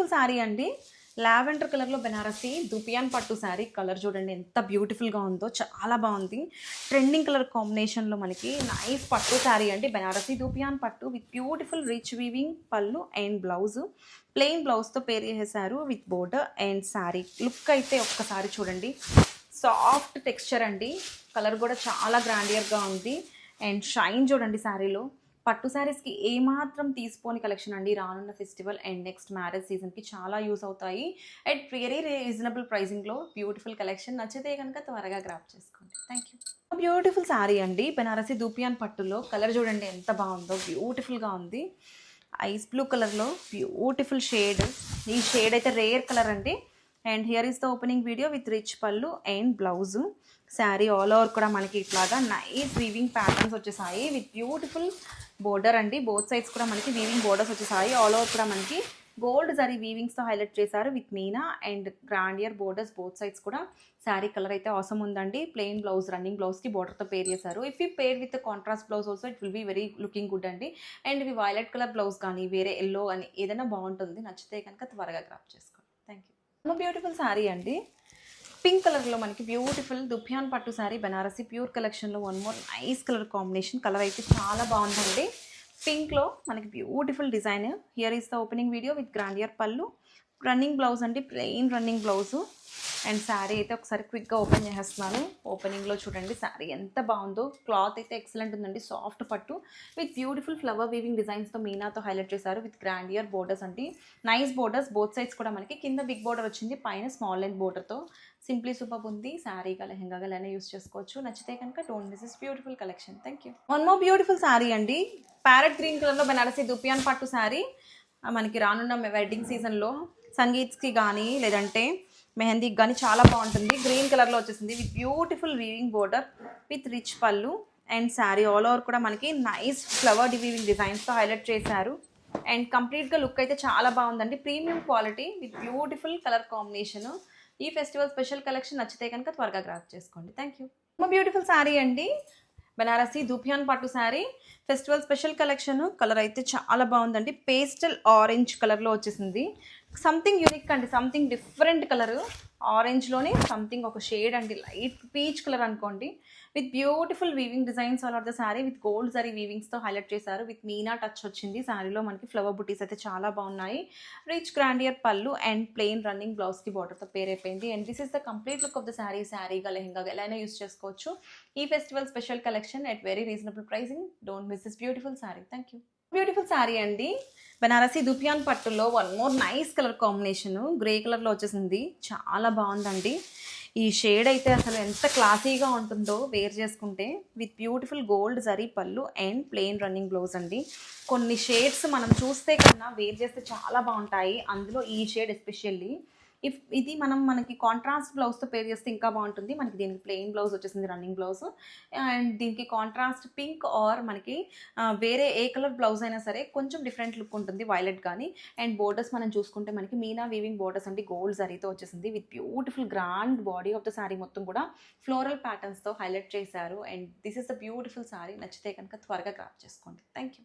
Beautiful sari అండి. Lavender కలర్లో Banarasi dupion pattu sari. Colour చూడండి ఎంత బ్యూటిఫుల్గా ఉందో, చాలా బాగుంది. ట్రెండింగ్ కలర్ కాంబినేషన్లో మనకి నైస్ పట్టు శారీ అండి. బెనారసి దుపియాన్ పట్టు విత్ బ్యూటిఫుల్ రిచ్ వీవింగ్ పళ్ళు అండ్ బ్లౌజ్. ప్లెయిన్ బ్లౌజ్తో పేర్ చేశారు with border and sari. Look అయితే ఒక్కసారి చూడండి, సాఫ్ట్ టెక్స్చర్ అండి. కలర్ కూడా చాలా గ్రాండియర్గా ఉంది అండ్ షైన్ చూడండి శారీలో. పట్టు శారీస్కి ఏమాత్రం తీసుకోని కలెక్షన్ అండి. రానున్న ఫెస్టివల్ అండ్ నెక్స్ట్ మ్యారేజ్ సీజన్కి చాలా యూస్ అవుతాయి. అట్ వెరీ రీజనబుల్ ప్రైసింగ్లో బ్యూటిఫుల్ కలెక్షన్. నచ్చితే కనుక త్వరగా గ్రాప్ చేసుకోండి. Thank you. బ్యూటిఫుల్ శారీ అండి. బెనారసి దూపియాన్ పట్టులో. కలర్ చూడండి ఎంత బాగుందో, బ్యూటిఫుల్గా ఉంది. ఐస్ బ్లూ కలర్లో బ్యూటిఫుల్ షేడ్. ఈ షేడ్ అయితే రేర్ కలర్ అండి. And here is the opening video with rich pallu and blouse. Sari all over కూడా మనకి ఇట్లాగా నైస్ వీవింగ్ ప్యాటర్న్స్ వచ్చేసాయి విత్ బ్యూటిఫుల్ బోర్డర్ అండి. బోత్ సైడ్స్ కూడా మనకి వీవింగ్ బోర్డర్స్ వచ్చేసాయి. ఆల్ ఓవర్ కూడా మనకి గోల్డ్ జరీ వీవింగ్స్తో హైలైట్ చేశారు with meena and grandeur borders both sides కూడా. శారీ కలర్ అయితే అవసరం ఉందండి. ప్లెయిన్ బ్లౌజ్, రన్నింగ్ బ్లౌజ్కి బోర్డర్తో పేర్ చేశారు. If you pair with contrast blouse also it will be very looking good అండి. అండ్ ఇవి వైలెట్ కలర్ బ్లౌజ్ కానీ వేరే ఎల్లో కానీ ఏదైనా బాగుంటుంది. నచ్చితే కనుక త్వరగా గ్రాప్ చేసుకోండి. Thank you. బ్యూటిఫుల్ శారీ అండి. పింక్ కలర్లో మనకి బ్యూటిఫుల్ దుపియాన్ పట్టు శారీ. బెనారసి ప్యూర్ కలెక్షన్లో one more nice colour combination. Colour అయితే చాలా బాగుందండి. పింక్లో మనకి beautiful design. Here is the opening video with grandeur పళ్ళు. రన్నింగ్ బ్లౌజ్ అండి, plain running blouse. And sari అయితే ఒకసారి క్విక్గా ఓపెన్ చేసేస్తున్నాను. ఓపెనింగ్లో చూడండి శారీ ఎంత బాగుందో. క్లాత్ అయితే ఎక్సలెంట్ ఉందండి. Soft pattu with beautiful flower weaving డిజైన్స్తో మీనాతో హైలైట్ చేశారు విత్ గ్రాండియర్ బోర్డర్స్ అండి. నైస్ బోర్డర్స్ బోత్ సైడ్స్ కూడా మనకి. కింద బిగ్ బోర్డర్ వచ్చింది, పైన స్మాల్ లెంత్ బోర్డర్తో. సింప్లీ సూపర్ ఉంది. శారీగా లెహంగాగా ఎలా యూస్ చేసుకోవచ్చు. నచ్చితే కనుక don't miss this beautiful collection. Thank you. One more beautiful sari అండి. ప్యారెట్ గ్రీన్ కలర్లో బెనారసి దుపియాన్ పట్టు శారీ. మనకి రానున్న వెడ్డింగ్ సీజన్లో సంగీత్స్కి కానీ లేదంటే మెహందీకి కానీ చాలా బాగుంటుంది. గ్రీన్ కలర్లో వచ్చేసింది with beautiful weaving border with rich pallu and sari all over కూడా మనకి నైస్ ఫ్లవర్ వీవింగ్ డిజైన్స్తో హైలైట్ చేశారు. అండ్ కంప్లీట్గా లుక్ అయితే చాలా బాగుందండి. Premium quality with beautiful colour combination. ఈ ఫెస్టివల్ స్పెషల్ కలెక్షన్. నచ్చితే కనుక త్వరగా గ్రాప్ చేసుకోండి. Thank you. బ్యూటిఫుల్ శారీ అండి. Banarasi dupion pattu sari. Festival special collection. Colour అయితే చాలా బాగుందండి. పేస్టల్ ఆరెంజ్ కలర్లో వచ్చేసింది. సంథింగ్ యూనిక్ అండి, సంథింగ్ డిఫరెంట్ కలర్. ఆరెంజ్లోనే సంథింగ్ ఒక షేడ్ అండి, లైట్ పీచ్ కలర్ అనుకోండి. With beautiful weaving designs all of the sari with gold zari వీవింగ్స్తో హైలైట్ చేశారు. విత్ మీనా టచ్ వచ్చింది. శారీలో మనకి ఫ్లవర్ బుటీస్ అయితే చాలా బాగున్నాయి. Rich grandeur pallu and plain running బ్లౌజ్కి బార్డర్తో పేర్ అయిపోయింది. And this is the complete look of the sari. శారీగా లెహంగాగా ఎలా అయినా యూస్ చేసుకోవచ్చు. ఈ festival special collection at very reasonable pricing. Don't miss this beautiful sari. Thank you. Beautiful sari అండి. బెనారసి దుపియాన్ పట్టులో one more nice colour combination. Grey కలర్లో వచ్చేసింది. చాలా బాగుందండి. ఈ షేడ్ అయితే అసలు ఎంత క్లాసీగా ఉంటుందో వేర్ చేసుకుంటే. విత్ బ్యూటిఫుల్ గోల్డ్ జరీ పళ్ళు అండ్ ప్లెయిన్ రన్నింగ్ బ్లౌజ్ అండి. కొన్ని షేడ్స్ మనం చూస్తే కన్నా వేర్ చేస్తే చాలా బాగుంటాయి. అందులో ఈ షేడ్ ఎస్పెషల్లీ. ఇది మనకి కాంట్రాస్ట్ బ్లౌజ్తో పేర్ చేస్తే ఇంకా బాగుంటుంది. మనకి దీనికి ప్లెయిన్ బ్లౌజ్ వచ్చేసింది, రన్నింగ్ బ్లౌజ్. అండ్ దీనికి కాంట్రాస్ట్ పింక్ ఆర్ మనకి వేరే ఏ కలర్ బ్లౌజ్ అయినా సరే కొంచెం డిఫరెంట్ లుక్ ఉంటుంది, వైలెట్ కానీ. అండ్ బోర్డర్స్ మనం చూసుకుంటే మనకి మీనా వీవింగ్ బోర్డర్స్ అంటే గోల్డ్ జరీతో వచ్చేసింది. With beautiful grand body of the sari మొత్తం కూడా ఫ్లోరల్ ప్యాటర్న్స్తో హైలైట్ చేశారు. And this is the beautiful sari. నచ్చితే కనుక త్వరగా గ్రాప్ చేసుకోండి. Thank you.